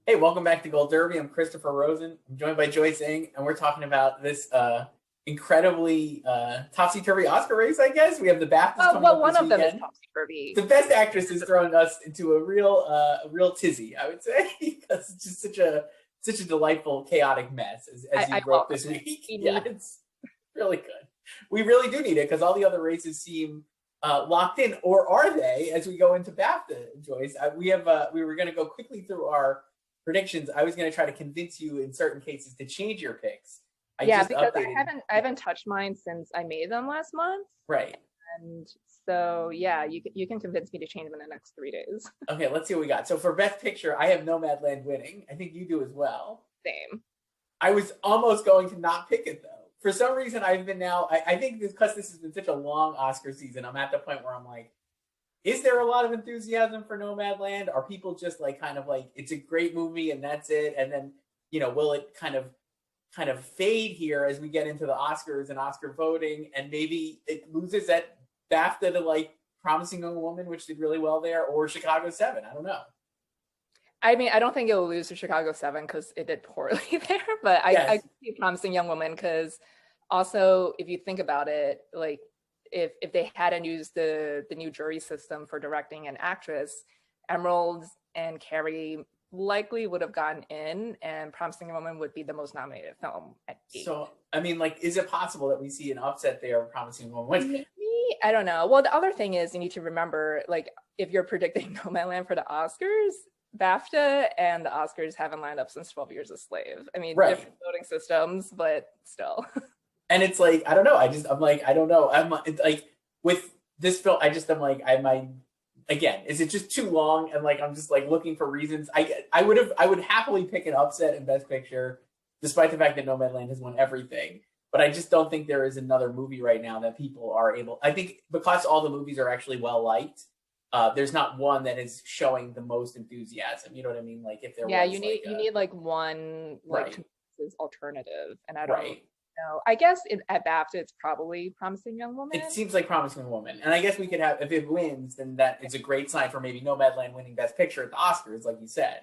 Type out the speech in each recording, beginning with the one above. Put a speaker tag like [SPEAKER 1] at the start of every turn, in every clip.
[SPEAKER 1] Hey, welcome back to Gold Derby. I'm Christopher Rosen. I'm joined by Joyce, and we're talking about this incredibly topsy-turvy Oscar race, I guess. We have the BAFTAs coming
[SPEAKER 2] Well,
[SPEAKER 1] up
[SPEAKER 2] one
[SPEAKER 1] this
[SPEAKER 2] of them is
[SPEAKER 1] weekend.
[SPEAKER 2] topsy-turvy.
[SPEAKER 1] The Best Actress is throwing us into a real tizzy, I would say, because it's just such a delightful, chaotic mess as
[SPEAKER 2] I
[SPEAKER 1] you wrote
[SPEAKER 2] welcome
[SPEAKER 1] this
[SPEAKER 2] it.
[SPEAKER 1] week.
[SPEAKER 2] We
[SPEAKER 1] Yeah,
[SPEAKER 2] need it.
[SPEAKER 1] it's really good. We really do need it because all the other races seem locked in, or are they? As we go into BAFTA, Joyce, we were going to go quickly through our predictions. I was going to try to convince you in certain cases to change your picks. I
[SPEAKER 2] Yeah,
[SPEAKER 1] just
[SPEAKER 2] because I
[SPEAKER 1] updated.
[SPEAKER 2] haven't I haven't touched mine since I made them last month,
[SPEAKER 1] Right.
[SPEAKER 2] and so yeah, you can convince me to change them in the next 3 days.
[SPEAKER 1] Okay, let's see what we got. So for Best Picture, I have Nomadland winning. I think you do as well.
[SPEAKER 2] Same.
[SPEAKER 1] I was almost going to not pick it though. For some reason, I've been now. I think because this has been such a long Oscar season, I'm at the point where I'm like, is there a lot of enthusiasm for Nomadland? Are people just like kind of like it's a great movie and that's it? And then will it kind of fade here as we get into the Oscars and Oscar voting, and maybe it loses at BAFTA to like Promising Young Woman, which did really well there, or Chicago 7. I don't know.
[SPEAKER 2] I mean, I don't think it'll lose to Chicago 7 because it did poorly there, but I
[SPEAKER 1] Yes.
[SPEAKER 2] could see Promising Young Woman because also if you think about it, like if they hadn't used the new jury system for directing an actress, Emerald and Carrie likely would have gotten in, and Promising Young Woman would be the most nominated film at 8.
[SPEAKER 1] So, I mean, like, is it possible that we see an upset there of Promising Young Woman?
[SPEAKER 2] Maybe, I don't know. Well, the other thing is you need to remember, like, if you're predicting Nomadland for the Oscars, BAFTA and the Oscars haven't lined up since 12 Years a Slave. I mean,
[SPEAKER 1] Right.
[SPEAKER 2] different voting systems, but still.
[SPEAKER 1] And it's like, I don't know. I'm like, I don't know. It's like, with this film, I'm like, again, is it just too long? And like, I'm just like looking for reasons. I would happily pick an upset in Best Picture, despite the fact that Nomadland has won everything. But I just don't think there is another movie right now that people are able. I think because all the movies are actually well liked, there's not one that is showing the most enthusiasm. You know what I mean? Like if there
[SPEAKER 2] Yeah,
[SPEAKER 1] was like
[SPEAKER 2] you need like one like
[SPEAKER 1] right,
[SPEAKER 2] consensus alternative, and I don't
[SPEAKER 1] right.
[SPEAKER 2] know. I guess at BAFTA it's probably Promising Young
[SPEAKER 1] It
[SPEAKER 2] Woman.
[SPEAKER 1] seems like Promising Woman, and I guess we could have if it wins, then that is a great sign for maybe Nomadland winning Best Picture at the Oscars, like you said.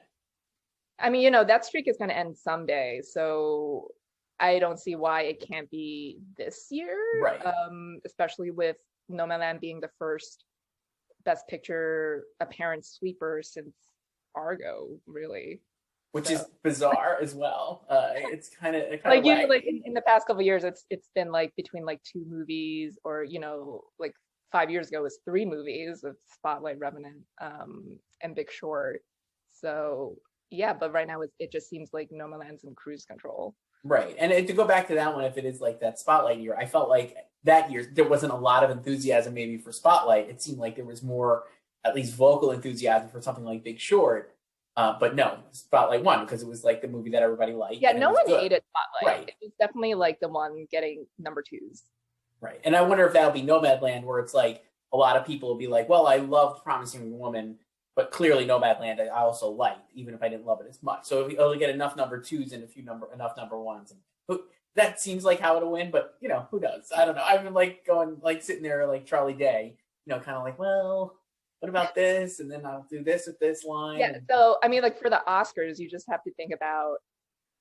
[SPEAKER 2] I mean, that streak is going to end someday, so I don't see why it can't be this year,
[SPEAKER 1] Right.
[SPEAKER 2] especially with Nomadland being the first Best Picture apparent sweeper since Argo, really.
[SPEAKER 1] Which
[SPEAKER 2] So,
[SPEAKER 1] is bizarre as well. It's kind of
[SPEAKER 2] like like
[SPEAKER 1] wacky.
[SPEAKER 2] in the past couple of years, it's been like between like two movies, or like 5 years ago it was three movies with Spotlight, Revenant, and Big Short. So yeah, but right now it just seems like Nomadland's in cruise control.
[SPEAKER 1] Right. And to go back to that one, if it is like that Spotlight year, I felt like that year there wasn't a lot of enthusiasm maybe for Spotlight. It seemed like there was more, at least vocal enthusiasm for something like Big Short. But no, Spotlight won because it was like the movie that everybody liked
[SPEAKER 2] Yeah,
[SPEAKER 1] and it
[SPEAKER 2] no
[SPEAKER 1] was
[SPEAKER 2] one
[SPEAKER 1] good.
[SPEAKER 2] hated Spotlight.
[SPEAKER 1] Right.
[SPEAKER 2] It was definitely like the one getting number twos.
[SPEAKER 1] Right. And I wonder if that'll be Nomadland, where it's like a lot of people will be like, well, I loved Promising Woman, but clearly Nomadland I also liked, even if I didn't love it as much. So if it'll get enough number twos and enough number ones. And that seems like how it'll win, but who knows? I don't know. I've been like going, like sitting there like Charlie Day, kind of like, well, what about this? And then I'll do this with this line.
[SPEAKER 2] Yeah, so I mean, like for the Oscars, you just have to think about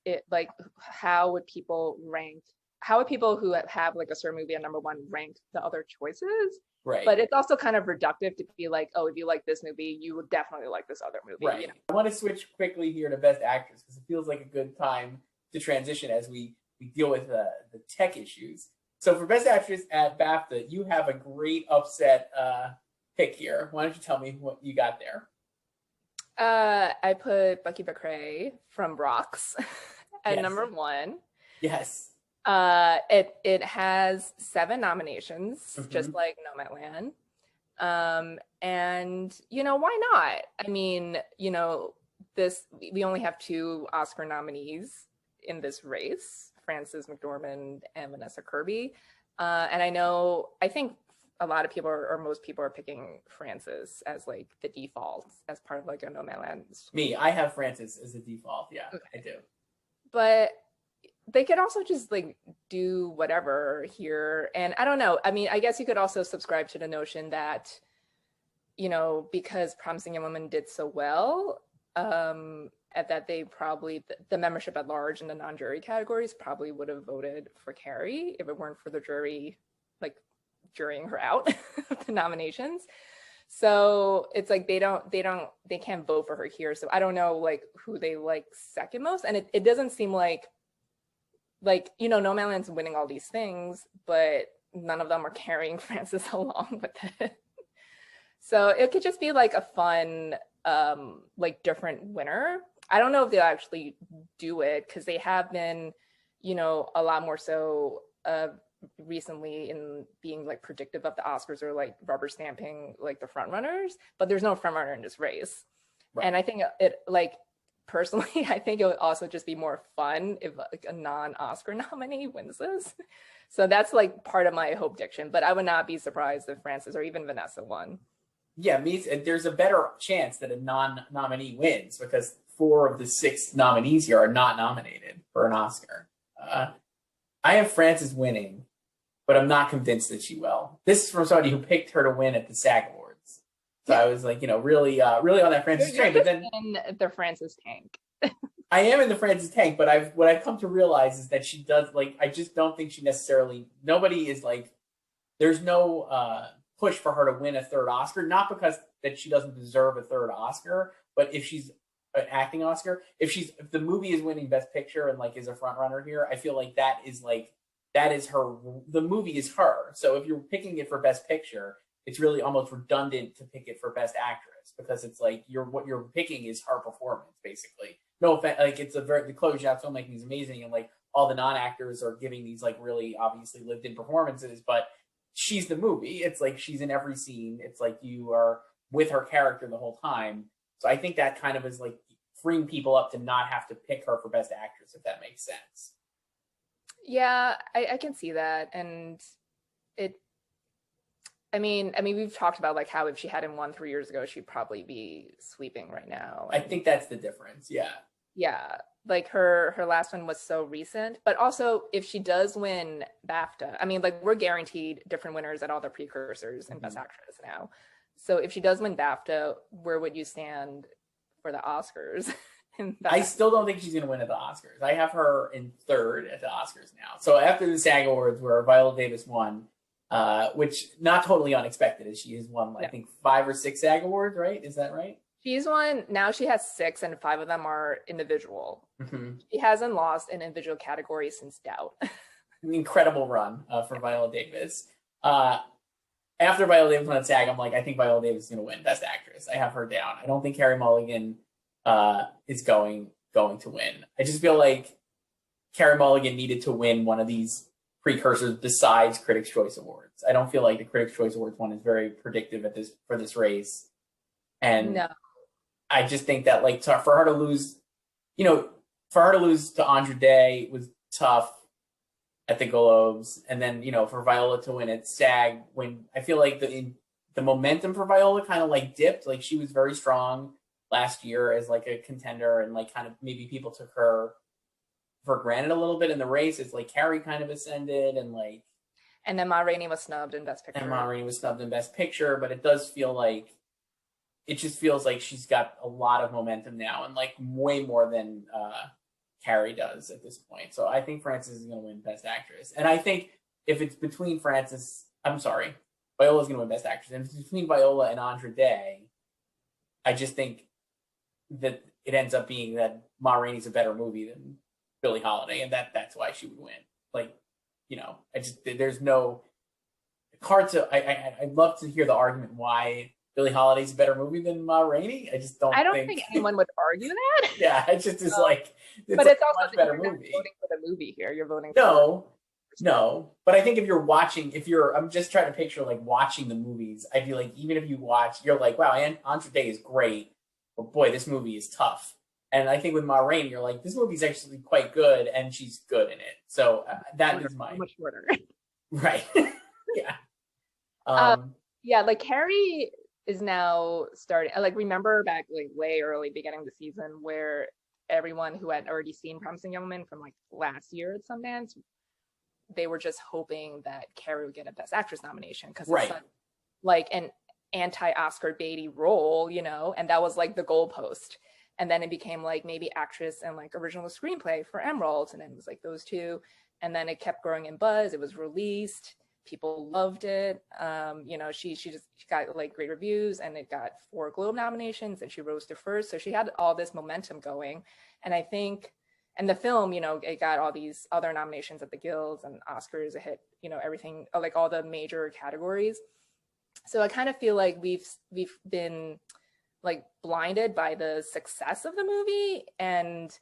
[SPEAKER 2] it, like how would people who have like a certain movie at number one rank the other choices?
[SPEAKER 1] Right.
[SPEAKER 2] But it's also kind of reductive to be like, oh, if you like this movie, you would definitely like this other movie.
[SPEAKER 1] Right. I want to switch quickly here to Best Actress because it feels like a good time to transition as we deal with the tech issues. So for Best Actress at BAFTA, you have a great upset pick here. Why don't you tell me what you got there?
[SPEAKER 2] I put Bucky Becray from Rocks at
[SPEAKER 1] Yes.
[SPEAKER 2] number one.
[SPEAKER 1] Yes.
[SPEAKER 2] It has 7 nominations, just
[SPEAKER 1] Mhm.
[SPEAKER 2] like Nomadland. And why not? I mean, this we only have 2 Oscar nominees in this race, Frances McDormand and Vanessa Kirby. And I think a lot of people or most people are picking Frances as like the default as part of like a Nomadland
[SPEAKER 1] Me,
[SPEAKER 2] sweep.
[SPEAKER 1] I have Francis as a default. Yeah, I
[SPEAKER 2] Okay.
[SPEAKER 1] do.
[SPEAKER 2] But they could also just like do whatever here. And I don't know. I mean, I guess you could also subscribe to the notion that, because Promising Young Woman did so well, that they probably, the membership at large in the non-jury categories probably would have voted for Carrie if it weren't for the jury, like jurying her out of the nominations. So it's like they can't vote for her here. So I don't know like who they like second most. And it doesn't seem like, Nomadland's winning all these things, but none of them are carrying Frances along with it. So it could just be like a fun, like different winner. I don't know if they'll actually do it because they have been, a lot more so recently in being like predictive of the Oscars or like rubber stamping like the front runners, but there's no front runner in this race. Right. And I think it like personally, I think it would also just be more fun if like a non-Oscar nominee wins this. So that's like part of my hope diction, but I would not be surprised if Frances or even Vanessa won.
[SPEAKER 1] Yeah, there's a better chance that a non-nominee wins because 4 of the 6 nominees here are not nominated for an Oscar. I have Frances winning, but I'm not convinced that she will. This is from somebody who picked her to win at the SAG Awards. So I was like, really on that Frances train. But then
[SPEAKER 2] in the Frances tank.
[SPEAKER 1] I am in the Frances tank, but what I've come to realize is that she does like, I just don't think she necessarily, nobody is like, there's no push for her to win a 3rd Oscar, not because that she doesn't deserve a 3rd Oscar, but if she's an acting Oscar, if the movie is winning Best Picture and like is a front runner here, I feel like that is her, the movie is her. So if you're picking it for Best Picture, it's really almost redundant to pick it for Best Actress because it's like what you're picking is her performance basically. No offense, like the Chloe Zhao filmmaking is amazing and like all the non-actors are giving these like really obviously lived in performances, but she's the movie. It's like she's in every scene. It's like you are with her character the whole time. So I think that kind of is like freeing people up to not have to pick her for Best Actress, if that makes sense.
[SPEAKER 2] Yeah, I can see that. And I mean, we've talked about like how if she hadn't won 3 years ago, she'd probably be sweeping right now.
[SPEAKER 1] I think that's the difference. Yeah.
[SPEAKER 2] Yeah. Like her last one was so recent, but also if she does win BAFTA, I mean, like we're guaranteed different winners at all the precursors in Best Actress now. So if she does win BAFTA, where would you stand for the Oscars?
[SPEAKER 1] I still don't think she's going to win at the Oscars. I have her in 3rd at the Oscars now. So after the SAG Awards where Viola Davis won, which not totally unexpected as she has won, I think 5 or 6 SAG Awards, right? Is that right?
[SPEAKER 2] She's won, now she has 6 and 5 of them are individual.
[SPEAKER 1] Mm-hmm.
[SPEAKER 2] She hasn't lost an individual category since Doubt.
[SPEAKER 1] An incredible run for Viola Davis. After Viola Davis won at SAG, I'm like, I think Viola Davis is going to win Best Actress. I have her down. I don't think Carey Mulligan is going to win. I just feel like Carey Mulligan needed to win one of these precursors besides Critics' Choice Awards. I don't feel like the Critics' Choice Awards one is very predictive for this race. And no. I just think that like for her to lose to Andra Day was tough at the Globes, and then for Viola to win at SAG, when I feel like the momentum for Viola kind of like dipped. Like she was very strong last year as like a contender, and like kind of maybe people took her for granted a little bit in the race. It's like Carey kind of ascended, and
[SPEAKER 2] then Ma Rainey was snubbed in Best
[SPEAKER 1] Picture. But it does feel like. It just feels like she's got a lot of momentum now and like way more than Carey does at this point. So I think Frances is going to win Best Actress. And I think if it's between Viola's going to win Best Actress. And if it's between Viola and Andra Day, I just think that it ends up being that Ma Rainey's a better movie than Billie Holiday. And that's why she would win. Like, there's no hard to, I'd love to hear the argument why Billie Holiday's a better movie than Ma Rainey. I don't think
[SPEAKER 2] anyone would argue that.
[SPEAKER 1] Yeah, it just is like
[SPEAKER 2] but it's also
[SPEAKER 1] much better movie.
[SPEAKER 2] Voting for the movie here. You're voting
[SPEAKER 1] No. But I think I'm just trying to picture like watching the movies. I feel like even if you watch, you're like, wow, Andra Day is great, but boy, this movie is tough. And I think with Ma Rainey, you're like, this movie's actually quite good, and she's good in it. So that is my
[SPEAKER 2] much shorter.
[SPEAKER 1] Right. Yeah.
[SPEAKER 2] Yeah, like Carey is now starting. Like, remember back like way early beginning of the season where everyone who had already seen Promising Young Woman from like last year at Sundance, they were just hoping that Carey would get a Best Actress nomination because it's like an anti-Oscar baity role, and that was like the goalpost. And then it became like maybe actress and like original screenplay for Emerald. And then it was like those two. And then it kept growing in buzz. It was released. People loved it. You know, she got like great reviews, and it got 4 Globe nominations, and she rose to first. So she had all this momentum going. And I think, and the film, you know, it got all these other nominations at the Guilds and Oscars. It hit, you know, everything, like all the major categories. So I kind of feel like we've been like blinded by the success of the movie, and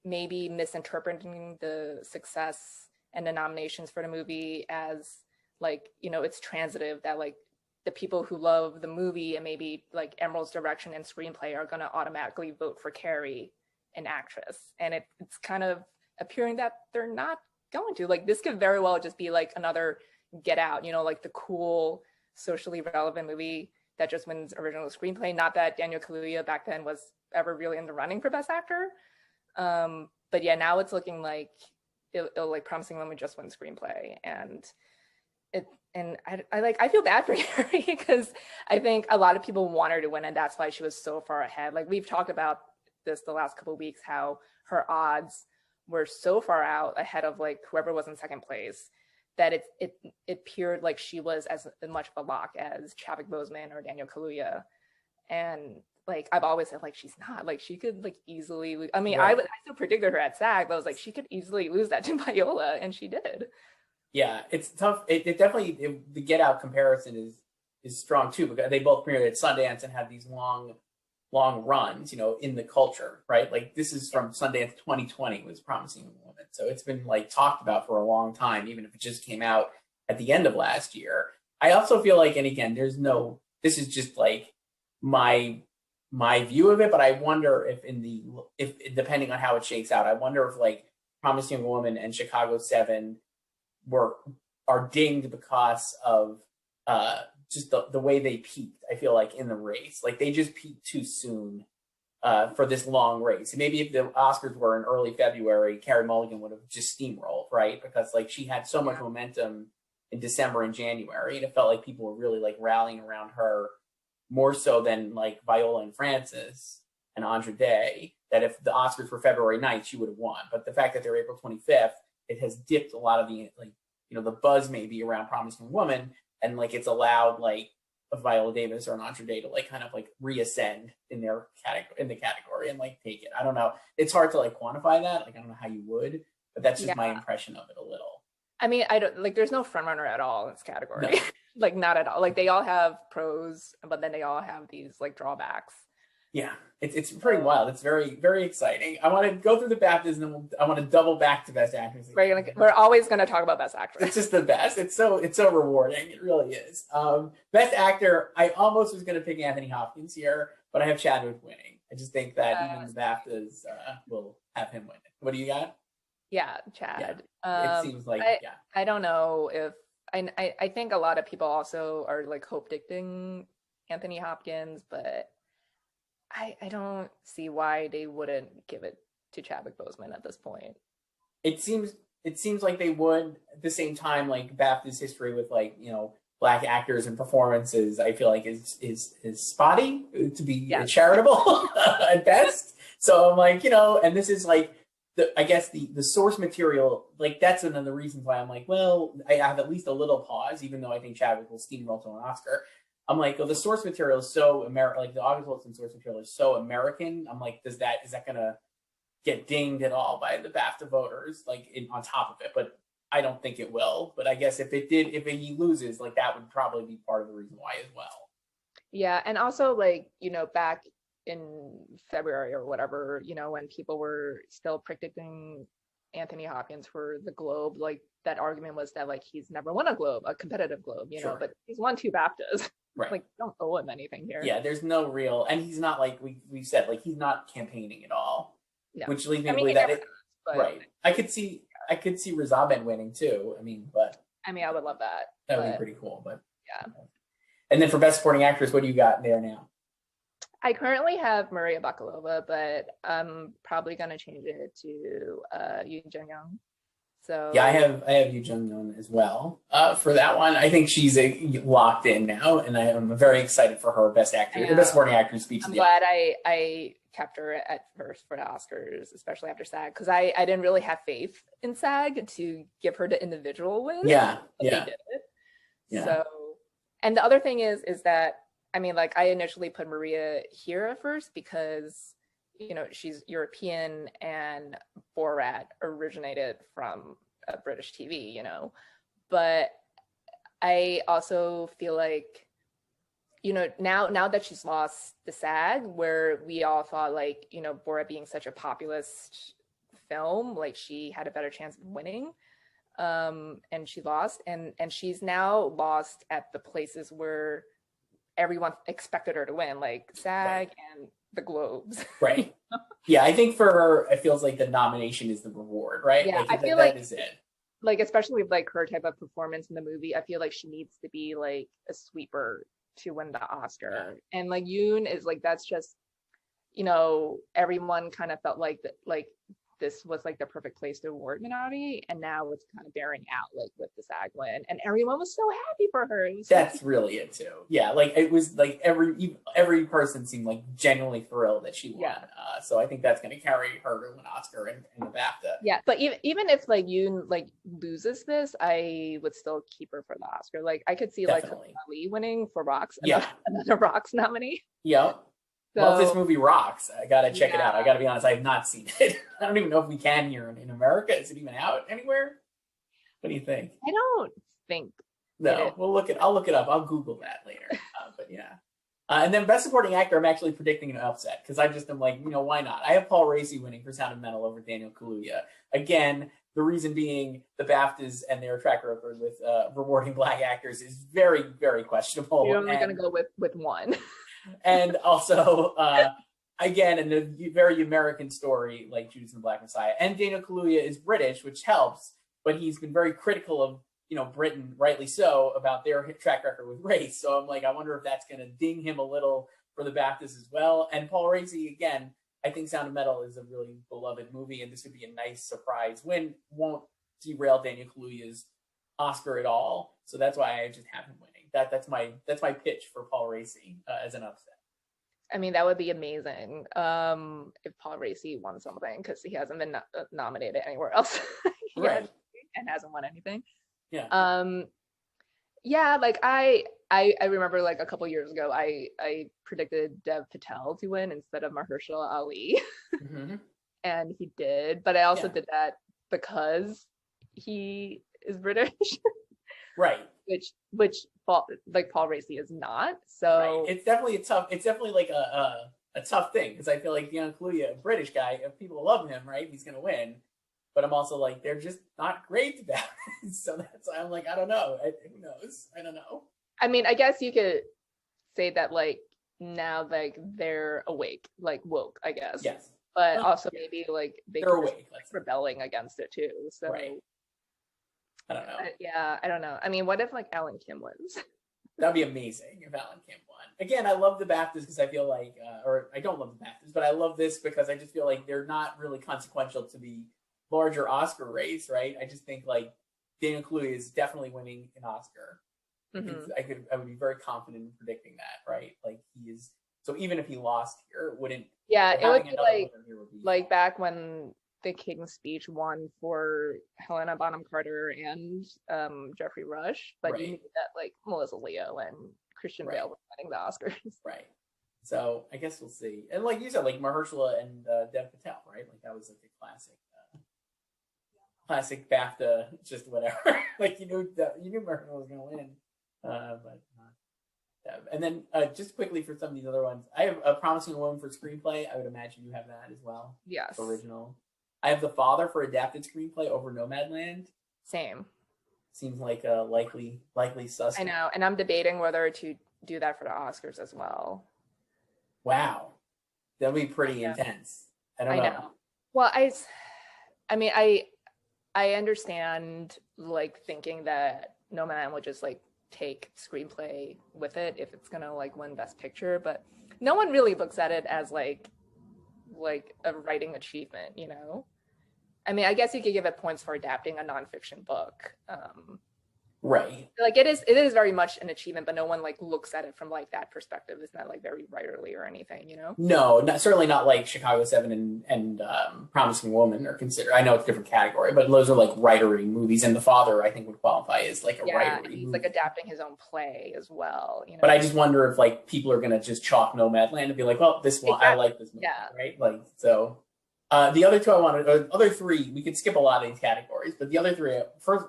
[SPEAKER 2] maybe misinterpreting the success and the nominations for the movie as like, you know, it's transitive, that like the people who love the movie and maybe like Emerald's direction and screenplay are going to automatically vote for Carrie, an actress. And it's kind of appearing that they're not going to. Like, this could very well just be like another Get Out, you know, like the cool, socially relevant movie that just wins original screenplay. Not that Daniel Kaluuya back then was ever really in the running for Best Actor. But yeah, now it's looking like it'll like Promising Woman just win screenplay. And I feel bad for Carrie, because I think a lot of people want her to win, and that's why she was so far ahead. Like, we've talked about this the last couple of weeks, how her odds were so far out ahead of like whoever was in second place, that it appeared like she was as much of a lock as Chadwick Boseman or Daniel Kaluuya. And like, I've always said, like, she's not, like, she could like easily lose. I mean, right. I still predicted her at SAG, but I was like, she could easily lose that to Viola, and she did.
[SPEAKER 1] Yeah, it's tough. It definitely, the Get Out comparison is strong too, because they both premiered at Sundance and had these long runs, you know, in the culture, right? Like, this is from Sundance 2020 was Promising Woman. So it's been like talked about for a long time, even if it just came out at the end of last year. I also feel like, and again, this is just like my view of it, but I wonder if depending on how it shakes out, I wonder if like Promising Woman and Chicago 7 are dinged because of just the way they peaked. I feel like in the race, like they just peaked too soon for this long race. And maybe if the Oscars were in early February, Carey Mulligan would have just steamrolled, right? Because like she had so much momentum in December and January, and it felt like people were really like rallying around her more so than like Viola and Frances and Andra Day. That if the Oscars were February 9th, she would have won. But the fact that they're April 25th, it has dipped a lot of the, like, you know, the buzz maybe around Promising Woman, and like it's allowed like a Viola Davis or an Andra Day to like kind of like reascend in their category and like take it. I don't know. It's hard to like quantify that. Like, I don't know how you would, but that's just my impression of it a little.
[SPEAKER 2] I mean, I don't like, there's no front runner at all in this category. No. Like, not at all. Like, they all have pros, but then they all have these like drawbacks.
[SPEAKER 1] Yeah, it's pretty wild. It's very, very exciting. I want to go through the BAFTAs, and then I want to double back to Best Actress.
[SPEAKER 2] We're always going to talk about Best Actress.
[SPEAKER 1] It's just the best. It's so rewarding. It really is. Best Actor, I almost was going to pick Anthony Hopkins here, but I have Chadwick winning. I just think that even the BAFTAs will have him win. What do you got?
[SPEAKER 2] Yeah, Chad.
[SPEAKER 1] Yeah. It seems like,
[SPEAKER 2] I don't know if I think a lot of people also are like hope dicting Anthony Hopkins, but I don't see why they wouldn't give it to Chadwick Boseman at this point.
[SPEAKER 1] It seems like they would. At the same time, like BAFTA's history with like, you know, Black actors and performances, I feel like is spotty, to be charitable at best. So I'm like, you know, and this is like I guess the source material, like that's one of the reasons why I'm like, well, I have at least a little pause, even though I think Chadwick will steamroll to an Oscar. I'm like, well, the source material is so American, like the August Wilson source material is so American. I'm like, is that gonna get dinged at all by the BAFTA voters, like on top of it? But I don't think it will. But I guess if he loses, like that would probably be part of the reason why as well.
[SPEAKER 2] Yeah, and also like, you know, back in February or whatever, you know, when people were still predicting Anthony Hopkins for the Globe, like that argument was that like he's never won a Globe, a competitive Globe, you know, but he's won 2 BAFTAs.
[SPEAKER 1] Right.
[SPEAKER 2] Like, don't owe him anything here.
[SPEAKER 1] Yeah, there's no real, and he's not like we said, like he's not campaigning at all.
[SPEAKER 2] No.
[SPEAKER 1] Which leads me to believe that right. I could see Riz Ahmed winning too. I mean,
[SPEAKER 2] I would love that.
[SPEAKER 1] That would be pretty cool. But
[SPEAKER 2] yeah.
[SPEAKER 1] And then for Best Supporting Actress, what do you got there now?
[SPEAKER 2] I currently have Maria Bakalova, but I'm probably gonna change it to Yoon Jung-young.
[SPEAKER 1] Yeah, I
[SPEAKER 2] So
[SPEAKER 1] have Yu Jung Yoon as well for that one. I think she's locked in now, and I am very excited for her best actor, or best supporting actor speech.
[SPEAKER 2] I'm glad I kept her at first for the Oscars, especially after SAG, because I didn't really have faith in SAG to give her the individual win.
[SPEAKER 1] Yeah,
[SPEAKER 2] But
[SPEAKER 1] yeah,
[SPEAKER 2] they did it.
[SPEAKER 1] yeah.
[SPEAKER 2] So, and the other thing is that I mean, like, I initially put Maria here at first because, you know, she's European and Borat originated from a British TV, you know. But I also feel like, you know, now that she's lost the SAG, where we all thought, like, you know, Borat being such a populist film, like, she had a better chance of winning. And she lost, and she's now lost at the places where everyone expected her to win, like SAG and the Globes.
[SPEAKER 1] Right. Yeah, I think for her, it feels like the nomination is the reward, right?
[SPEAKER 2] Yeah,
[SPEAKER 1] like,
[SPEAKER 2] I feel
[SPEAKER 1] that
[SPEAKER 2] like
[SPEAKER 1] is it.
[SPEAKER 2] Like, especially with like her type of performance in the movie, I feel like she needs to be like a sweeper to win the Oscar.
[SPEAKER 1] Yeah.
[SPEAKER 2] And like Yoon is like, that's just, you know, everyone kind of felt like that, like this was like the perfect place to award Minari, and now it's kind of bearing out like with the SAG win, and everyone was so happy for her. It was
[SPEAKER 1] That's really it too. Yeah, like it was like every person seemed like genuinely thrilled that she won.
[SPEAKER 2] Yeah.
[SPEAKER 1] So I think that's going to carry her to an Oscar and the BAFTA.
[SPEAKER 2] Yeah, but even if like Yoon like loses this, I would still keep her for the Oscar. Like I could see
[SPEAKER 1] Definitely.
[SPEAKER 2] like Ali winning for Rocks,
[SPEAKER 1] Yeah.
[SPEAKER 2] another Rocks nominee.
[SPEAKER 1] Yep.
[SPEAKER 2] So,
[SPEAKER 1] well, if this movie rocks, I gotta check it out.
[SPEAKER 2] Yeah.
[SPEAKER 1] I gotta be honest, I have not seen it. I don't even know if we can here in America. Is it even out anywhere? What do you think?
[SPEAKER 2] I don't think.
[SPEAKER 1] No, we'll look it. I'll look it up. I'll Google that later. But yeah. And then Best Supporting Actor, I'm actually predicting an upset because I just am like, you know, why not? I have Paul Raci winning for Sound of Metal over Daniel Kaluuya. Again, the reason being the BAFTAs and their track record with rewarding Black actors is very, very questionable.
[SPEAKER 2] You're only going to go with one.
[SPEAKER 1] And also, again, in a very American story like Judas and the Black Messiah. And Daniel Kaluuya is British, which helps, but he's been very critical of, you know, Britain, rightly so, about their track record with race. So I'm like, I wonder if that's going to ding him a little for the BAFTAs as well. And Paul Raci, again, I think Sound of Metal is a really beloved movie, and this would be a nice surprise win. Won't derail Daniel Kaluuya's Oscar at all. So that's why I just have him winning. That's my pitch for Paul Raci as an upset.
[SPEAKER 2] I mean, that would be amazing if Paul Raci won something, because he hasn't been nominated anywhere else
[SPEAKER 1] Right.
[SPEAKER 2] and hasn't won anything.
[SPEAKER 1] Yeah.
[SPEAKER 2] Yeah, like I remember like a couple years ago, I predicted Dev Patel to win instead of Mahershala Ali,
[SPEAKER 1] Mm-hmm.
[SPEAKER 2] and he did. But I also did that because he is British,
[SPEAKER 1] right?
[SPEAKER 2] Which Paul Raci is not. So
[SPEAKER 1] right. It's definitely a tough. It's definitely like a tough thing because I feel like Daniel Kaluuya, a British guy, if people love him, right, he's gonna win. But I'm also like, they're just not great about it. So that's why I'm like, I don't know. Who knows? I don't know.
[SPEAKER 2] I mean, I guess you could say that like now like they're awake, like woke, I guess.
[SPEAKER 1] Yes.
[SPEAKER 2] But also maybe like
[SPEAKER 1] they're awake,
[SPEAKER 2] rebelling against it too. So
[SPEAKER 1] right. I don't know.
[SPEAKER 2] I don't know. I mean, what if like Alan Kim wins?
[SPEAKER 1] That'd be amazing if Alan Kim won. Again, I love the BAFTAs because I feel like, or I don't love the BAFTAs, but I love this because I just feel like they're not really consequential to the larger Oscar race, right? I just think like Daniel Kaluuya is definitely winning an Oscar.
[SPEAKER 2] Mm-hmm.
[SPEAKER 1] I would be very confident in predicting that, right? Like he is. So even if he lost here, it wouldn't.
[SPEAKER 2] Yeah, it would be like
[SPEAKER 1] fun.
[SPEAKER 2] back when the King's Speech won for Helena Bonham Carter and Jeffrey Rush, but
[SPEAKER 1] right.
[SPEAKER 2] you knew that like Melissa Leo and Christian Bale were winning the Oscars.
[SPEAKER 1] Right. So I guess we'll see. And like you said, like Mahershala and Dev Patel, right? Like that was like a classic BAFTA, just whatever. Like you knew Mahershala was going to win, but not. And then just quickly for some of these other ones, I have A Promising Woman for screenplay. I would imagine you have that as well.
[SPEAKER 2] Yes.
[SPEAKER 1] Original. I have The Father for adapted screenplay over Nomadland.
[SPEAKER 2] Same.
[SPEAKER 1] Seems like a likely suspect.
[SPEAKER 2] I know, and I'm debating whether to do that for the Oscars as well.
[SPEAKER 1] Wow, that'll be pretty intense. I don't know.
[SPEAKER 2] Well, I mean, I understand like thinking that Nomadland would just like take screenplay with it if it's gonna like win Best Picture, but no one really looks at it as like a writing achievement, you know. I mean, I guess you could give it points for adapting a nonfiction book.
[SPEAKER 1] Right.
[SPEAKER 2] Like it is very much an achievement, but no one like looks at it from like that perspective. It's not like very writerly or anything, you know?
[SPEAKER 1] No, certainly not like Chicago 7 and Promising Woman are considered. I know it's a different category, but those are like writery movies, and The Father, I think, would qualify as like a writery
[SPEAKER 2] he's
[SPEAKER 1] movie.
[SPEAKER 2] like adapting his own play as well, you know?
[SPEAKER 1] But I just wonder if like people are gonna just chalk Nomadland and be like, well, this one, I like this movie, right? Like, so the other two other three, we could skip a lot of these categories, but the other three, first,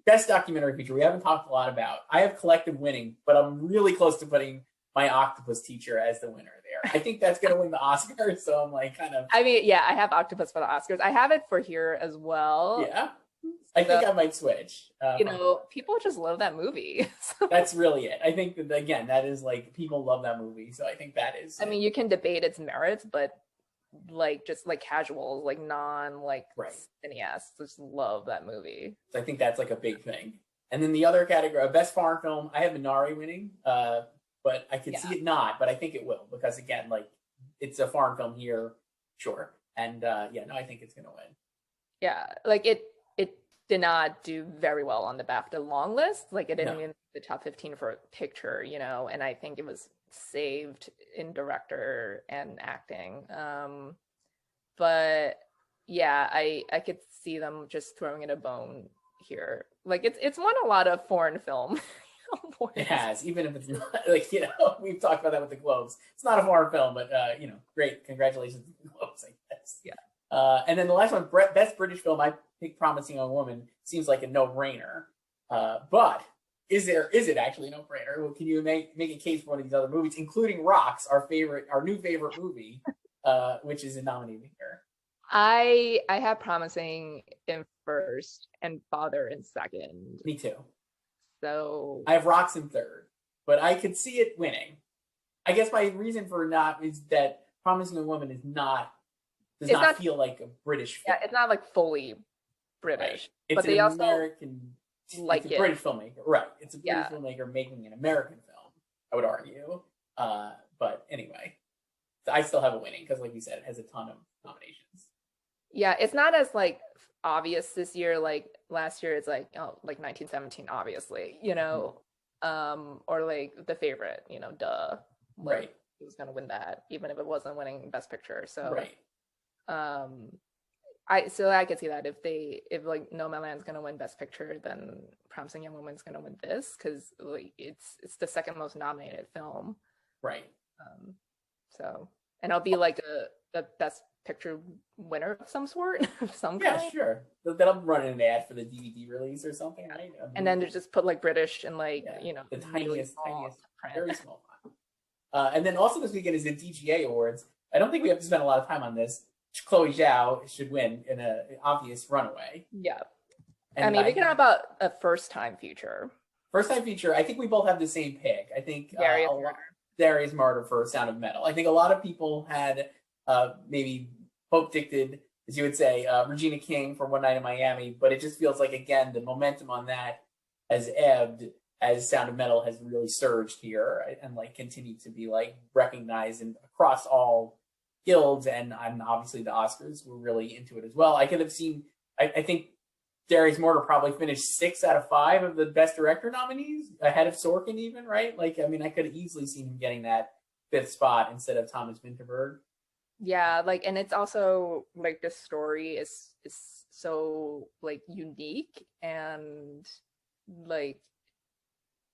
[SPEAKER 1] best documentary feature, we haven't talked a lot about. I have Collective winning, but I'm really close to putting My Octopus Teacher as the winner there. I think that's going to win the Oscar, so I'm like kind of...
[SPEAKER 2] I mean, yeah, I have Octopus for the Oscars. I have it for here as well.
[SPEAKER 1] Yeah? I think I might switch.
[SPEAKER 2] You know, people just love that movie.
[SPEAKER 1] That's really it. I think, that, again, that is like, people love that movie, so I think that is...
[SPEAKER 2] I mean, you can debate its merits, but like just like casuals, like cineasts just love that movie.
[SPEAKER 1] So I think that's like a big thing. And then the other category, best foreign film, I have Minari winning, but I could see it not, but I think it will, because again, like it's a foreign film here, sure. And I think it's gonna win.
[SPEAKER 2] Yeah, like it did not do very well on the BAFTA long list. Like it didn't win the top 15 for a picture, you know, and I think it was saved in director and acting. But yeah, I could see them just throwing it a bone here. Like it's won a lot of foreign film awards.
[SPEAKER 1] It has, even if it's not, like, you know, we've talked about that with the Globes. It's not a foreign film, but you know, great, congratulations to the Globes, I guess.
[SPEAKER 2] Yeah.
[SPEAKER 1] And then the last one, best British film, I think Promising Young Woman seems like a no-brainer. But is it actually a no-brainer? Well, can you make a case for one of these other movies, including Rocks, our new favorite movie, which is nominated here?
[SPEAKER 2] I have Promising in first and Father in second.
[SPEAKER 1] Me too.
[SPEAKER 2] So
[SPEAKER 1] I have Rocks in third, but I could see it winning. I guess my reason for not is that Promising Young Woman does not feel like a British film.
[SPEAKER 2] Yeah, it's not like fully British.
[SPEAKER 1] Right. It's
[SPEAKER 2] but they
[SPEAKER 1] an
[SPEAKER 2] also
[SPEAKER 1] American,
[SPEAKER 2] like
[SPEAKER 1] it's a British filmmaker. Right. It's a British filmmaker making an American film, I would argue. But anyway, I still have it winning because, like you said, it has a ton of nominations.
[SPEAKER 2] Yeah, it's not as like obvious this year. Like last year, it's like like 1917, obviously, you know, or like The Favorite, you know, duh, like,
[SPEAKER 1] right?
[SPEAKER 2] It was gonna win that, even if it wasn't winning Best Picture. So,
[SPEAKER 1] right.
[SPEAKER 2] I could see that if like Nomadland's gonna win Best Picture, then Promising Young Woman's gonna win this because like it's the second most nominated film,
[SPEAKER 1] right?
[SPEAKER 2] So, and it'll be like the Best Picture winner of some sort, some kind.
[SPEAKER 1] Yeah, sure. That'll run an ad for the DVD release or something, right?
[SPEAKER 2] And then to just put like British and like you know
[SPEAKER 1] the tiniest,
[SPEAKER 2] print.
[SPEAKER 1] very small font. And then also this weekend is the DGA Awards. I don't think we have to spend a lot of time on this. Chloe Zhao should win in an obvious runaway.
[SPEAKER 2] Yeah.
[SPEAKER 1] And
[SPEAKER 2] I mean, we can talk about a first-time feature.
[SPEAKER 1] First-time feature, I think we both have the same pick. I think Darius Martyr for Sound of Metal. I think a lot of people had maybe hope-dicted, as you would say, Regina King for One Night in Miami, but it just feels like, again, the momentum on that has ebbed as Sound of Metal has really surged here and like continued to be like recognized and across all guilds, and obviously the Oscars were really into it as well. I could have seen, I think Darius Mortar probably finished 6 out of 5 of the Best Director nominees, ahead of Sorkin even, right? Like, I mean, I could have easily seen him getting that 5th spot instead of Thomas Vinterberg.
[SPEAKER 2] Yeah, like, and it's also like the story is so like unique and like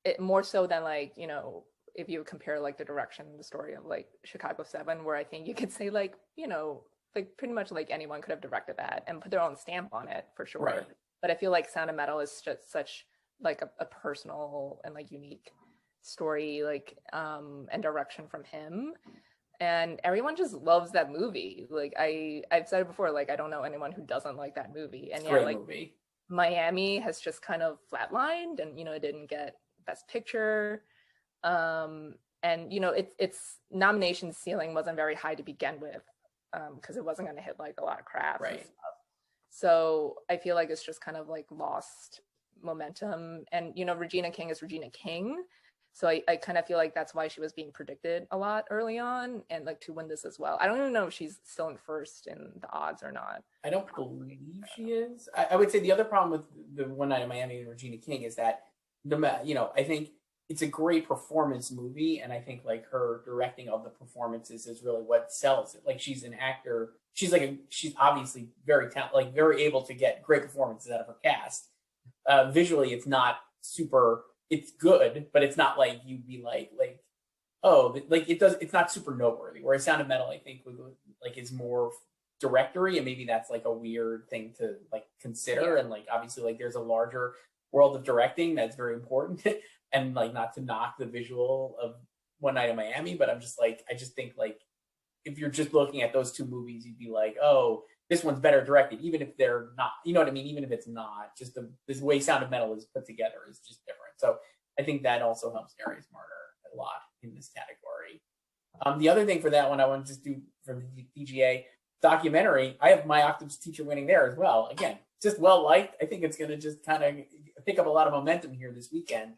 [SPEAKER 2] it more so than like, you know, if you compare like the direction and the story of like Chicago 7, where I think you could say like, you know, like pretty much like anyone could have directed that and put their own stamp on it for sure.
[SPEAKER 1] Right.
[SPEAKER 2] But I feel like Sound of Metal is just such like a personal and like unique story, like and direction from him. And everyone just loves that movie. Like I've said it before, like I don't know anyone who doesn't like that movie. And yeah,
[SPEAKER 1] great
[SPEAKER 2] like
[SPEAKER 1] movie.
[SPEAKER 2] Miami has just kind of flatlined, and you know it didn't get Best Picture. And you know its nomination ceiling wasn't very high to begin with, because it wasn't going to hit like a lot of crafts.
[SPEAKER 1] Right.
[SPEAKER 2] And stuff. So I feel like it's just kind of like lost momentum. And you know Regina King is Regina King. So I kind of feel like that's why she was being predicted a lot early on, and like to win this as well. I don't even know if she's still in first in the odds or not.
[SPEAKER 1] I don't believe she is. I would say the other problem with the One Night in Miami and Regina King is that I think it's a great performance movie, and I think like her directing of the performances is really what sells it. Like she's an actor. She's obviously very talented, like very able to get great performances out of her cast. Visually, it's not super. It's good, but it's not like you'd be like it's not super noteworthy. Whereas Sound of Metal, I think, is more directory, and maybe that's like a weird thing to like consider. And like obviously, like there's a larger world of directing that's very important, and like not to knock the visual of One Night in Miami, but I just think like if you're just looking at those two movies, you'd be like, oh, this one's better directed, even if they're not, you know what I mean? Even if it's not, just this way Sound of Metal is put together is just different. So I think that also helps Darius Martyr a lot in this category. The other thing for that one, I want to just do for the DGA documentary, I have My Octopus Teacher winning there as well. Again, just well liked. I think it's going to just kind of pick up a lot of momentum here this weekend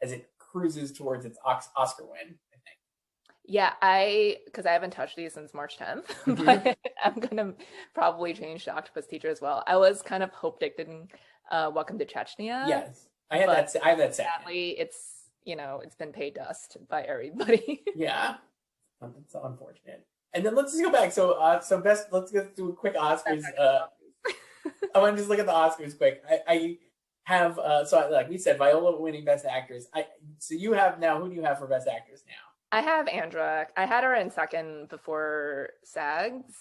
[SPEAKER 1] as it cruises towards its Oscar win.
[SPEAKER 2] Yeah, because I haven't touched these since March 10th, but I'm gonna probably change to Octopus Teacher as well. I was kind of hope dictating Welcome to Chechnya.
[SPEAKER 1] Yes, I have that second.
[SPEAKER 2] Sadly, it's been paid dust by everybody.
[SPEAKER 1] Yeah, it's unfortunate. And then let's just go back. So best. Let's go do a quick Oscars. I want to just look at the Oscars quick. I have like we said, Viola winning Best Actress. So you have now. Who do you have for Best Actress now?
[SPEAKER 2] I have Andra. I had her in second before SAGs.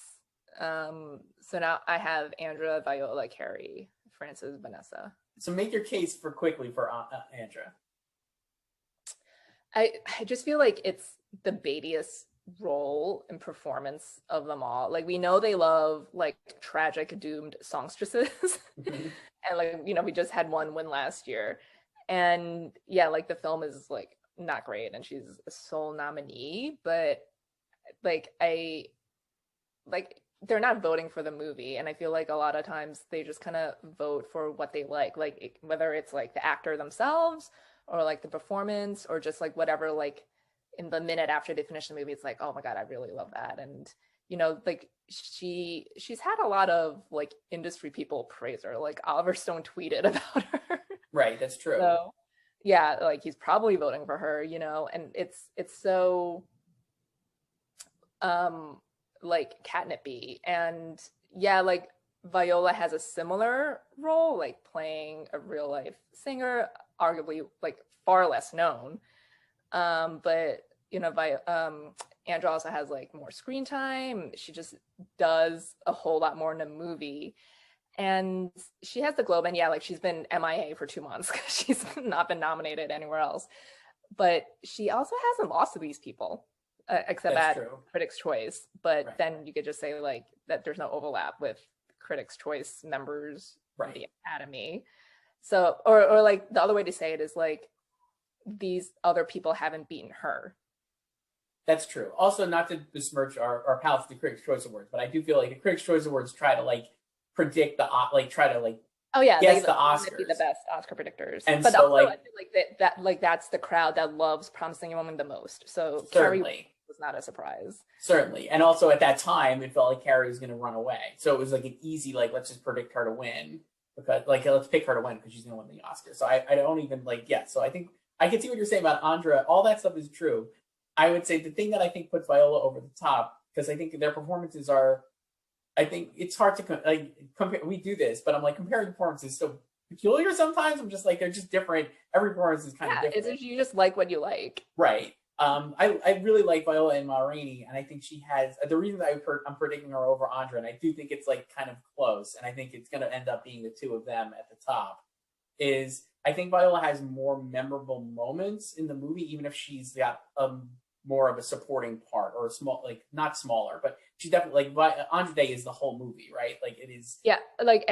[SPEAKER 2] So now I have Andra, Viola, Carrie, Frances, Vanessa.
[SPEAKER 1] So make your case quickly for Andra.
[SPEAKER 2] I just feel like it's the baitiest role and performance of them all. Like we know they love like tragic doomed songstresses. And like, we just had one win last year. And yeah, like the film is like not great and she's a sole nominee, but they're not voting for the movie, and I feel like a lot of times they just kind of vote for what they like whether it's like the actor themselves or like the performance or just like whatever, like in the minute after they finish the movie it's like, oh my god, I really love that. And like she's had a lot of like industry people praise her, like Oliver Stone tweeted about her.
[SPEAKER 1] Right, that's true.
[SPEAKER 2] So yeah, like he's probably voting for her, and it's so like catnipy. And yeah, like Viola has a similar role, like playing a real life singer, arguably like far less known. But Andra also has like more screen time. She just does a whole lot more in a movie. And she has the Globe, and yeah, like she's been MIA for 2 months because she's not been nominated anywhere else. But she also hasn't lost to these people, except
[SPEAKER 1] That's
[SPEAKER 2] at
[SPEAKER 1] true.
[SPEAKER 2] Critics' Choice. But
[SPEAKER 1] Right.
[SPEAKER 2] then you could just say like that there's no overlap with Critics' Choice members
[SPEAKER 1] Right.
[SPEAKER 2] of the Academy. So, or like the other way to say it is like these other people haven't beaten her.
[SPEAKER 1] That's true. Also, not to besmirch our palace, the Critics' Choice Awards, but I do feel like the Critics' Choice Awards try to like predict the
[SPEAKER 2] Oh yeah,
[SPEAKER 1] guess
[SPEAKER 2] they
[SPEAKER 1] the
[SPEAKER 2] want to
[SPEAKER 1] Oscars.
[SPEAKER 2] be the best Oscar predictors.
[SPEAKER 1] And
[SPEAKER 2] but
[SPEAKER 1] so,
[SPEAKER 2] also,
[SPEAKER 1] like-
[SPEAKER 2] I feel like that's the crowd that loves Promising Young Woman the most. So
[SPEAKER 1] Certainly.
[SPEAKER 2] Carrie was not a surprise.
[SPEAKER 1] Certainly. And also at that time, it felt like Carrie was going to run away. So it was like an easy, like, let's just predict her to win. Because, like, let's pick her to win because she's going to win the Oscar. So I don't even, like, yeah. So I think I can see what you're saying about Andra. All that stuff is true. I would say the thing that I think puts Viola over the top, because I think their performances are, I think it's hard to compare. We do this, but I'm like, comparing performances is so peculiar sometimes. I'm just like, they're just different. Every performance is kind of different.
[SPEAKER 2] You just like what you like.
[SPEAKER 1] Right. I really like Viola and Ma Rainey, and I think she has the reason that I'm predicting her over Andra, and I do think it's like kind of close, and I think it's going to end up being the two of them at the top. Is I think Viola has more memorable moments in the movie, even if she's got more of a supporting part or a small, like not smaller, but she's definitely like Andra Day is the whole movie, right? Like it is.
[SPEAKER 2] Yeah, like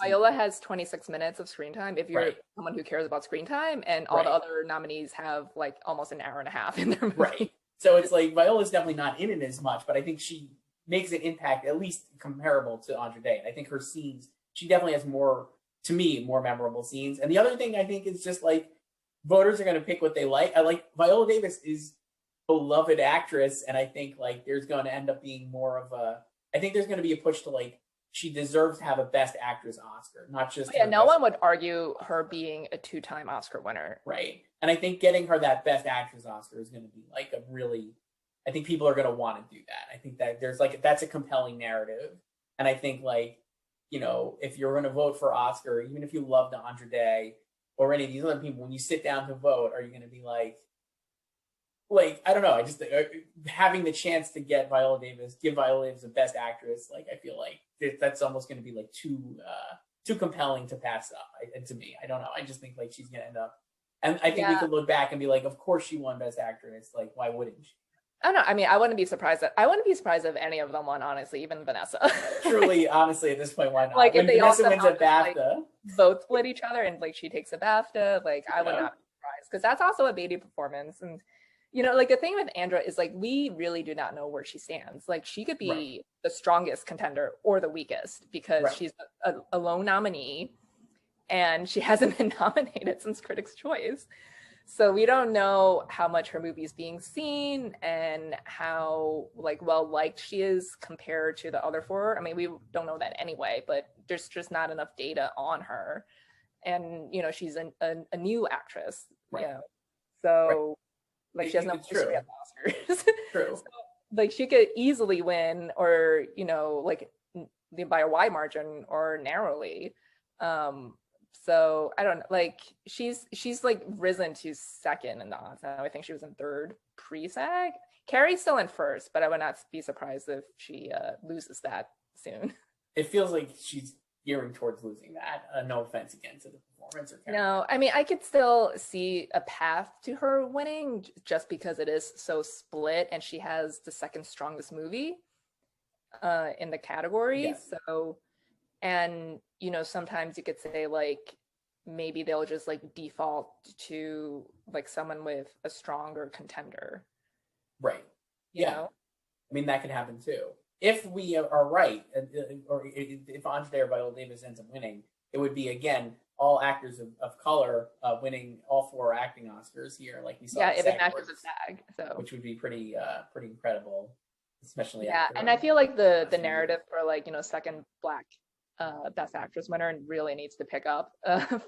[SPEAKER 2] Viola has 26 minutes of screen time if you're someone who cares about screen time, and all the other nominees have like almost an hour and a half in their movie.
[SPEAKER 1] Right. So it's like Viola's definitely not in it as much, but I think she makes an impact at least comparable to Andra Day. And I think her scenes, she definitely has more, to me, more memorable scenes. And the other thing I think is just like voters are going to pick what they like. I like Viola Davis is a beloved actress, and I think like there's going to end up being more of a. I think there's going to be a push to like she deserves to have a Best Actress Oscar, not just.
[SPEAKER 2] Yeah, no one would argue her being a 2-time Oscar winner.
[SPEAKER 1] Right, and I think getting her that Best Actress Oscar is going to be like a really. I think people are going to want to do that. I think that there's like that's a compelling narrative, and I think like if you're going to vote for Oscar, even if you love Andra Day or any of these other people, when you sit down to vote, are you going to be like I don't know? I just having the chance to give Viola Davis the Best Actress, like I feel like that's almost going to be like too compelling to pass up. To me, I don't know. I just think like she's going to end up, and I think we could look back and be like, of course she won Best Actress. Like, why wouldn't she?
[SPEAKER 2] I don't know. I mean, I wouldn't be surprised if any of them won, honestly, even Vanessa.
[SPEAKER 1] Truly, honestly, at this point, why not?
[SPEAKER 2] Like, if they
[SPEAKER 1] Vanessa
[SPEAKER 2] also
[SPEAKER 1] wins a BAFTA,
[SPEAKER 2] like, both split each other, and like she takes a BAFTA, like I would not be surprised, because that's also a Beatty performance. And like the thing with Andra is like we really do not know where she stands. Like she could be the strongest contender or the weakest, because she's a lone nominee, and she hasn't been nominated since Critics' Choice. So we don't know how much her movie is being seen and how like well liked she is compared to the other 4. I mean, we don't know that anyway, but there's just not enough data on her. And she's a new actress, so like she has no history at the Oscars.
[SPEAKER 1] True.
[SPEAKER 2] So, like she could easily win, or like by a wide margin or narrowly. So I don't know, like she's like risen to second in the odds now. I think she was in 3rd pre-SAG. Carrie's still in 1st, but I would not be surprised if she loses that soon.
[SPEAKER 1] It feels like she's gearing towards losing that. No offense again to the performance or Carrie.
[SPEAKER 2] No, I mean I could still see a path to her winning, just because it is so split, and she has the 2nd strongest movie in the category.
[SPEAKER 1] Yes.
[SPEAKER 2] So, and sometimes you could say like maybe they'll just like default to like someone with a stronger contender.
[SPEAKER 1] Right.
[SPEAKER 2] You know?
[SPEAKER 1] I mean, that could happen too. If we are right, or if Andra or Viola Davis ends up winning, it would be again all actors of color winning all 4 acting Oscars here, like we saw.
[SPEAKER 2] Yeah, if it matches with SAG, so
[SPEAKER 1] which would be pretty incredible, especially.
[SPEAKER 2] And I feel like the narrative for like second Black Best Actress winner really needs to pick up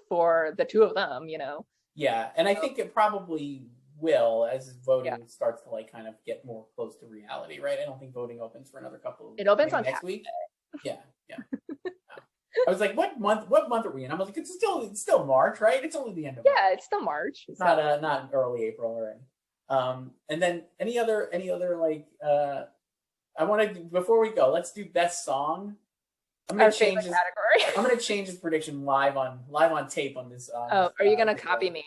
[SPEAKER 2] for the 2 of them.
[SPEAKER 1] Yeah, and I think it probably will as voting starts to like kind of get more close to reality, right? I don't think voting opens for another couple.
[SPEAKER 2] It opens on
[SPEAKER 1] next week. Yeah. I was like, what month are we in? I was like, it's still March, right? It's only the end of March.
[SPEAKER 2] Yeah, it's still March.
[SPEAKER 1] It's not early April or anything. And then any other like I want to before we go, let's do best song. I'm gonna change this category. I'm gonna change this prediction live on tape on this.
[SPEAKER 2] Are you gonna copy me?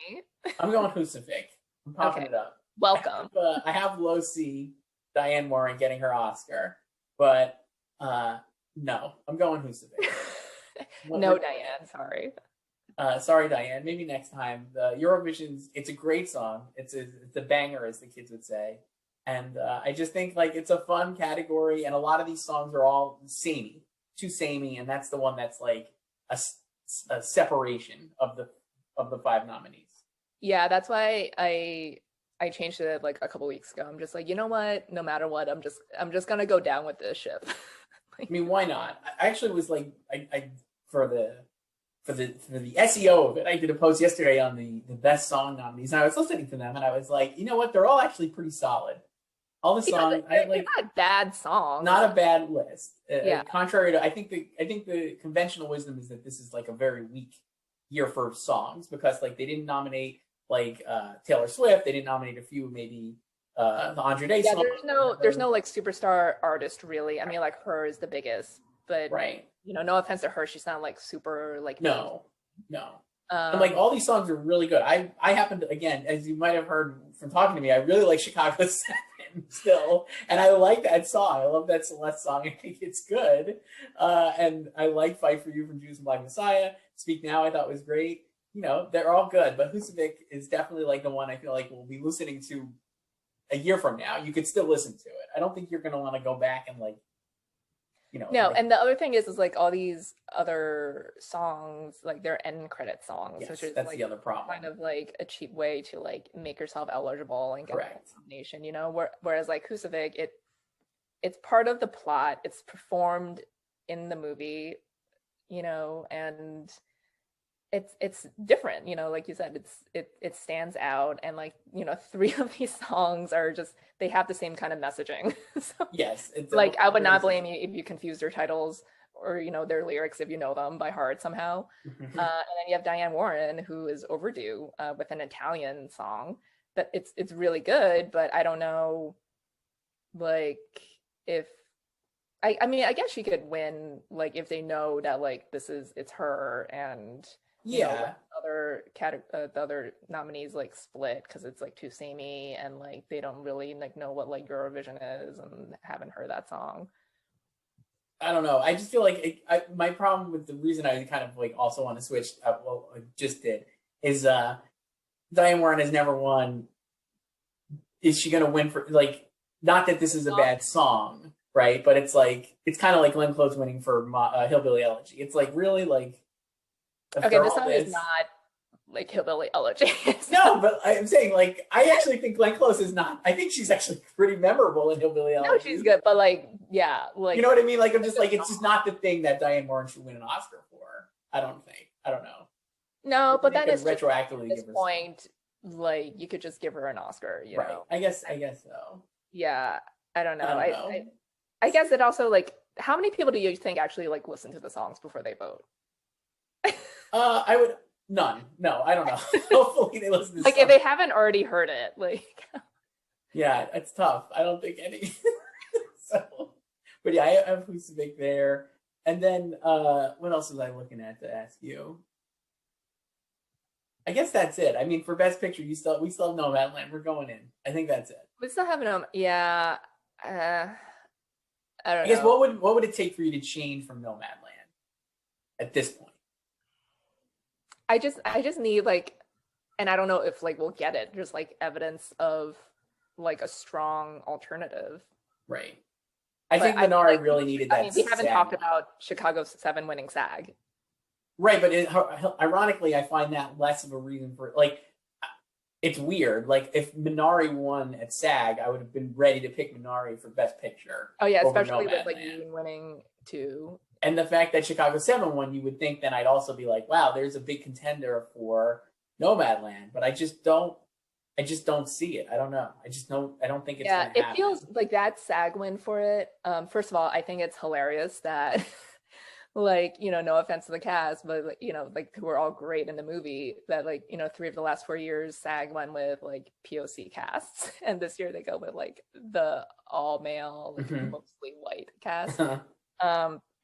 [SPEAKER 1] I'm going Husavik. I'm popping it up.
[SPEAKER 2] Welcome.
[SPEAKER 1] I have low C, Diane Warren getting her Oscar, but no, I'm going Husavik.
[SPEAKER 2] No, Diane, sorry.
[SPEAKER 1] Sorry, Diane. Maybe next time. The Eurovision's, it's a great song. It's a banger, as the kids would say. And I just think like it's a fun category, and a lot of these songs are all samey, too samey, and that's the one that's like a separation of the 5 nominees. Yeah,
[SPEAKER 2] that's why I changed it like a couple weeks ago. I'm just like, you know what? No matter what, I'm just gonna go down with this ship.
[SPEAKER 1] I mean, why not? I actually was like, I for the SEO of it, I did a post yesterday on the best song nominees, and I was listening to them, and I was like, you know what? They're all actually pretty solid. All the songs,
[SPEAKER 2] it's not a bad song.
[SPEAKER 1] Not a bad list. Contrary to, I think the conventional wisdom is that this is like a very weak year for songs, because like they didn't nominate like Taylor Swift, they didn't nominate a few maybe the Andra Day song.
[SPEAKER 2] There's no like superstar artist really. I mean, like her is the biggest, but no offense to her, she's not like super like
[SPEAKER 1] no. And like all these songs are really good. I happen to, again, as you might have heard from talking to me, I really like Chicago 7 still, and I like that song. I love that Celeste song. I think it's good, and I like "Fight for You" from Judas and Black Messiah. "Speak Now" I thought was great. They're all good, but Husavik is definitely like the one I feel like we'll be listening to a year from now. You could still listen to it. I don't think you're going to want to go back and like you know.
[SPEAKER 2] No,
[SPEAKER 1] Like,
[SPEAKER 2] and the other thing is like all these other songs, like they're end credit songs,
[SPEAKER 1] yes,
[SPEAKER 2] which is
[SPEAKER 1] that's
[SPEAKER 2] like
[SPEAKER 1] the other problem.
[SPEAKER 2] kind of like a cheap way to like make yourself eligible and get
[SPEAKER 1] Correct.
[SPEAKER 2] a nomination, you know. Whereas like Husavik, it's part of the plot. It's performed in the movie, you know, and it's different, you know, like you said, it stands out, and like, you know, three of these songs are just, they have the same kind of messaging. So
[SPEAKER 1] Yes, it's
[SPEAKER 2] like I would
[SPEAKER 1] very
[SPEAKER 2] not blame you if you confuse their titles or, you know, their lyrics if you know them by heart somehow. And then you have Diane Warren, who is overdue with an Italian song that it's really good, but I don't know, like, if I mean, I guess she could win, like, if they know that like it's her, and you know,
[SPEAKER 1] yeah.
[SPEAKER 2] the other nominees like split because it's like too samey, and like they don't really like know what like Eurovision is and haven't heard that song.
[SPEAKER 1] I don't know. I just feel like my problem with the reason I kind of like also want to switch, well, I just did, is Diane Warren has never won. Is she going to win for, like, not that this is a bad song, right? But it's like, it's kind of like Glenn Close winning for Hillbilly Elegy. It's like, really, like,
[SPEAKER 2] Okay, this song is not like Hillbilly Elegy.
[SPEAKER 1] No, but I'm saying, like, I actually think Glenn Close is not. I think she's actually pretty memorable in Hillbilly Elegy.
[SPEAKER 2] No, she's good, but like, yeah, like,
[SPEAKER 1] you know what I mean? Like, I'm just like, it's just not the thing that Diane Warren should win an Oscar for. I don't think. I don't know.
[SPEAKER 2] No, but that is
[SPEAKER 1] retroactively
[SPEAKER 2] at this point, like, you could just give her an Oscar, you know?
[SPEAKER 1] I guess so.
[SPEAKER 2] Yeah, I don't know.
[SPEAKER 1] I
[SPEAKER 2] guess it also, like, how many people do you think actually like listen to the songs before they vote?
[SPEAKER 1] I would none. No, I don't know. Hopefully they listen to
[SPEAKER 2] like if they haven't already heard it, like.
[SPEAKER 1] Yeah, it's tough. I don't think any. So, but yeah, I have Husavik there, and then what else was I looking at to ask you? I guess that's it. I mean, for Best Picture, we still have Nomadland. We're going in. I think that's it.
[SPEAKER 2] We still have an yeah. I don't know.
[SPEAKER 1] I guess what would it take for you to change from Nomadland at this point?
[SPEAKER 2] I just need, like, and I don't know if like we'll get it, just like evidence of like a strong alternative.
[SPEAKER 1] Right. I think Minari really needed that.
[SPEAKER 2] I mean, we haven't talked about Chicago 7 winning SAG.
[SPEAKER 1] Right, but ironically, I find that less of a reason for, like, it's weird. Like, if Minari won at SAG, I would have been ready to pick Minari for Best Picture.
[SPEAKER 2] Oh yeah, especially with like Yoon winning too.
[SPEAKER 1] And the fact that Chicago 7 won, you would think then I'd also be like, wow, there's a big contender for Nomadland. But I just don't see it. I don't know. I don't think it's gonna happen.
[SPEAKER 2] It feels like that SAG win for it. First of all, I think it's hilarious that like, you know, no offense to the cast, but like, you know, like, who are all great in the movie, that like, you know, 3 of the last 4 years SAG went with like POC casts, and this year they go with like the all male, like, mostly white cast.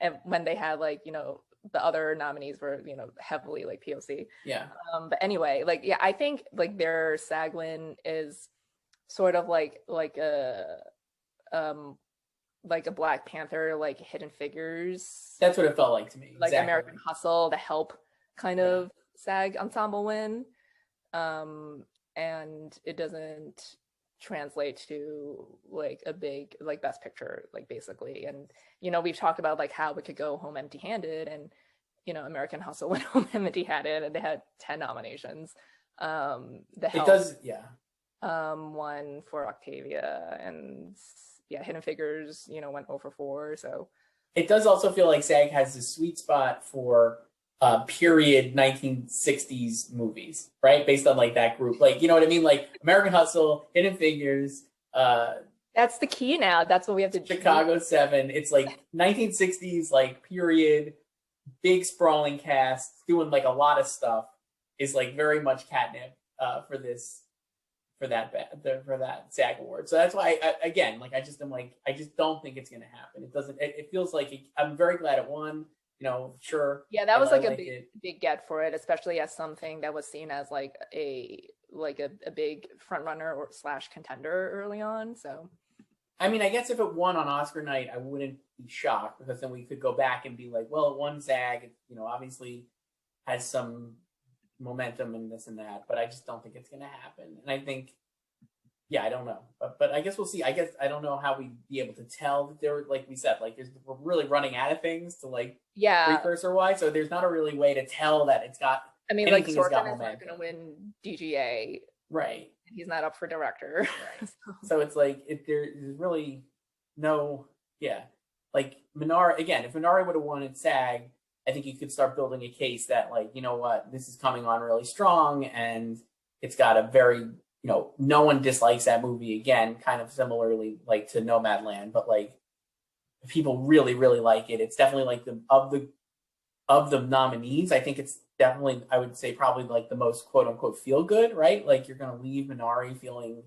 [SPEAKER 2] And when they had, like, you know, the other nominees were, you know, heavily like POC.
[SPEAKER 1] Yeah.
[SPEAKER 2] But anyway, like, yeah, I think like their SAG win is sort of like a Black Panther, like Hidden Figures.
[SPEAKER 1] That's what it felt like to me.
[SPEAKER 2] Like exactly. American Hustle, the Help kind of SAG ensemble win. And it doesn't translate to like a big like Best Picture, like, basically. And, you know, we've talked about like how we could go home empty-handed, and, you know, American Hustle went home empty-handed and they had 10 nominations. The Help,
[SPEAKER 1] it does,
[SPEAKER 2] won for Octavia, and Hidden Figures, you know, went 0 for 4. So
[SPEAKER 1] it does also feel like SAG has a sweet spot for period 1960s movies, right? Based on like that group, like, you know what I mean? Like American Hustle, Hidden Figures.
[SPEAKER 2] That's the key now. That's what we have to do.
[SPEAKER 1] Chicago 7. It's like 1960s, like period, big sprawling cast doing like a lot of stuff. Is like very much catnip for that SAG award. So that's why I just don't think it's gonna happen. It doesn't. It feels like I'm very glad it won. You know, sure.
[SPEAKER 2] Yeah, that was like a big get for it, especially as something that was seen as like a big front runner or / contender early on. So,
[SPEAKER 1] I mean, I guess if it won on Oscar night, I wouldn't be shocked, because then we could go back and be like, well, it won SAG. It, you know, obviously has some momentum and this and that, but I just don't think it's going to happen. And I think Yeah, I don't know, but I guess we'll see. I guess I don't know how we'd be able to tell that they're, like we said, like we're really running out of things to like
[SPEAKER 2] Yeah,
[SPEAKER 1] precursor wise, so there's not a really way to tell that it's got
[SPEAKER 2] I mean, like
[SPEAKER 1] anything has got
[SPEAKER 2] Sorkin is not
[SPEAKER 1] momentum.
[SPEAKER 2] going to win DGA.
[SPEAKER 1] Right.
[SPEAKER 2] He's not up for director.
[SPEAKER 1] Right. So it's like there's really no, yeah, like Minari again. If Minari would have won at SAG, I think you could start building a case that, like, you know what, this is coming on really strong, and it's got a very, no one dislikes that movie again, kind of similarly like to Nomadland, but like people really really like it. It's definitely like the nominees, I think it's definitely, I would say, probably like the most quote unquote feel good, right? Like you're going to leave Minari feeling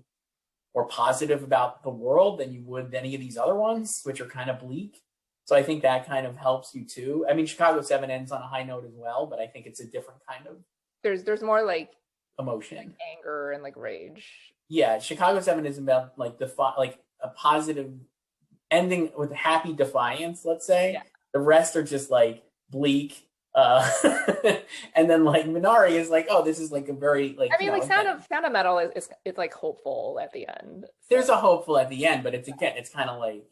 [SPEAKER 1] more positive about the world than you would any of these other ones, which are kind of bleak. So I think that kind of helps you too. I mean, Chicago 7 ends on a high note as well, but I think it's a different kind of
[SPEAKER 2] There's more like
[SPEAKER 1] emotion,
[SPEAKER 2] like anger and like rage.
[SPEAKER 1] Yeah, Chicago 7 is about like like a positive ending with happy defiance, let's say.
[SPEAKER 2] Yeah.
[SPEAKER 1] The rest are just like bleak. And then like Minari is like, oh, this is like a very like,
[SPEAKER 2] I mean, like Sound of Metal is it's like hopeful at the end. So.
[SPEAKER 1] There's a hopeful at the end, but it's kind of like,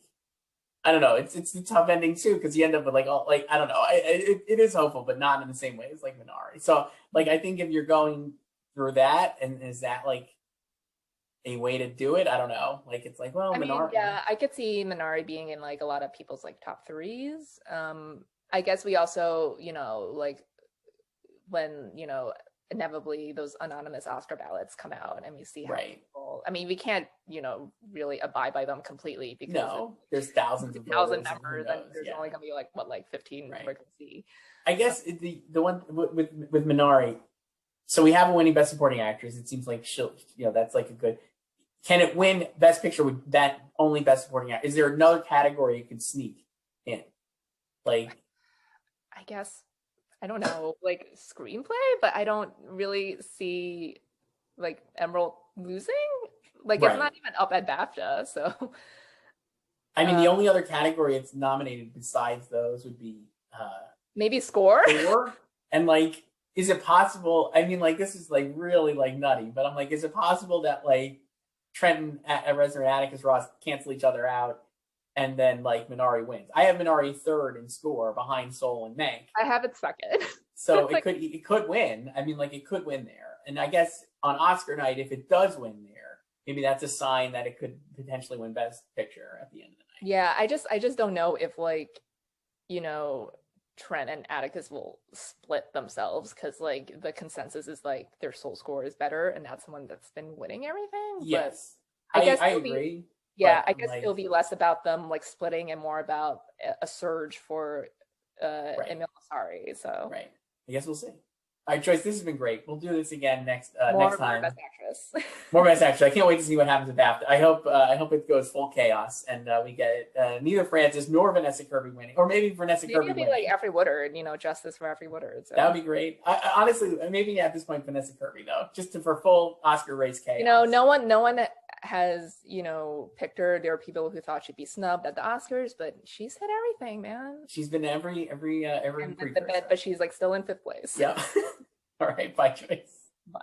[SPEAKER 1] I don't know, it's a tough ending too, because you end up with like all like, I don't know, it is hopeful, but not in the same way as like Minari. So like I think if you're going through that, and is that like a way to do it? I don't know. Like it's like, well, Minari.
[SPEAKER 2] Yeah, I could see Minari being in like a lot of people's like top threes. I guess we also, like when, inevitably those anonymous Oscar ballots come out and we see how people, I mean, we can't, really abide by them completely because
[SPEAKER 1] there's thousands of
[SPEAKER 2] members and there's only gonna be like 15 we can see.
[SPEAKER 1] I guess the one with Minari, so we have a winning Best Supporting Actress. It seems like she'll, that's like a good. Can it win Best Picture with that only Best Supporting Actor? Is there another category it could sneak in? Like,
[SPEAKER 2] I guess, I don't know, like screenplay, but I don't really see like Emerald losing. Like it's not even up at BAFTA, so.
[SPEAKER 1] I mean, the only other category it's nominated besides those would be
[SPEAKER 2] maybe score.
[SPEAKER 1] And like, is it possible? I mean, like, this is like really like nutty, but I'm like, is it possible that like Trenton, Reznor, and Atticus Ross cancel each other out, and then like Minari wins? I have Minari third in score behind Soul and Mank.
[SPEAKER 2] I have it second.
[SPEAKER 1] So it could win. I mean, like it could win there. And I guess on Oscar night, if it does win there, maybe that's a sign that it could potentially win Best Picture at the end of the night.
[SPEAKER 2] Yeah, I just don't know if like, Trent and Atticus will split themselves, because like the consensus is like their Soul score is better, and that's the one that's been winning everything.
[SPEAKER 1] Yes,
[SPEAKER 2] but I
[SPEAKER 1] agree.
[SPEAKER 2] Yeah, I guess it'll be less about them like splitting and more about a surge for Emil Massari. So
[SPEAKER 1] I guess we'll see. All right, Joyce, this has been great. We'll do this again next time.
[SPEAKER 2] More Best Actress.
[SPEAKER 1] More Best Actress. I can't wait to see what happens with BAFTA. I hope it goes full chaos and we get it. Neither Frances nor Vanessa Kirby winning, or maybe Vanessa Kirby
[SPEAKER 2] winning.
[SPEAKER 1] Maybe
[SPEAKER 2] like Effie Woodard, justice for Effie Woodard. So.
[SPEAKER 1] That would be great. I honestly, maybe at this point, Vanessa Kirby though, just for full Oscar race chaos.
[SPEAKER 2] No one has picked her. There are people who thought she'd be snubbed at the Oscars, but she's hit everything, man.
[SPEAKER 1] She's been every
[SPEAKER 2] but she's like still in 5th place.
[SPEAKER 1] Yeah. All right, bye, Joyce.
[SPEAKER 2] Bye.